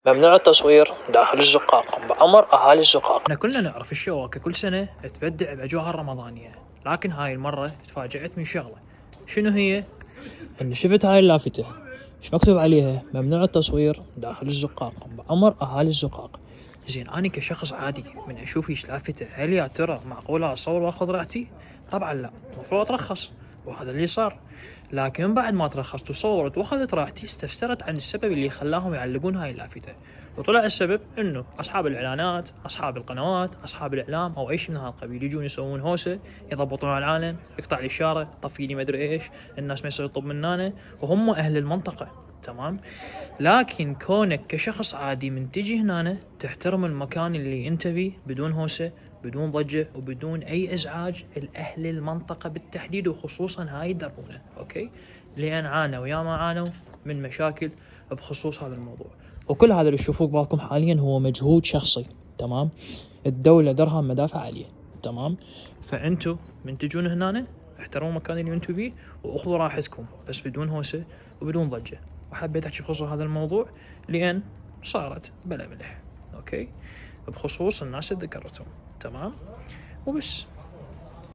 ممنوع التصوير داخل الزقاق بأمر أهالي الزقاق. احنا كلنا نعرف الشواكة كل سنة تبدع بأجواء الرمضانية، لكن هاي المرة تفاجأت من شغلة. شنو هي؟ ان شفت هاي اللافتة ايش مكتوب عليها؟ ممنوع التصوير داخل الزقاق بأمر أهالي الزقاق. زين أنا كشخص عادي من أشوف ايش لافتة، هل يا ترى معقولة أصور وأخذ راحتي؟ طبعا لا، المفروض أترخص، وهذا اللي صار. لكن بعد ما ترخصت وصورت واخذت راحتي استفسرت عن السبب اللي خلاهم يعلقون هاي اللافتة، وطلع السبب انه اصحاب الاعلانات، اصحاب القنوات، اصحاب الاعلام او اي شيء من هالقبيل يجون يسوون هوسه، يضبطون على العالم، يقطع لي الشارع، طفي لي مدري ايش، الناس ما يصير يطب مننا، وهم اهل المنطقه. تمام. لكن كونك كشخص عادي من تجي هنا تحترم المكان اللي انت فيه بدون هوسه، بدون ضجة، وبدون أي إزعاج الأهل المنطقة بالتحديد، وخصوصا هاي دربونة، أوكي؟ لأن عانوا ويا ما عانوا من مشاكل بخصوص هذا الموضوع. وكل هذا اللي تشوفوه بالكم حاليا هو مجهود شخصي. تمام. الدولة درها مدافع عالية. تمام. فأنتوا من تجون هنا احترموا المكان اللي انتوا فيه واخذوا راحتكم، بس بدون هوسة وبدون ضجة. وحبيت احكي بخصوص هذا الموضوع لأن صارت بلا ملح، أوكي؟ بخصوص الناس اللي ذكرتهم. تمام. وبس.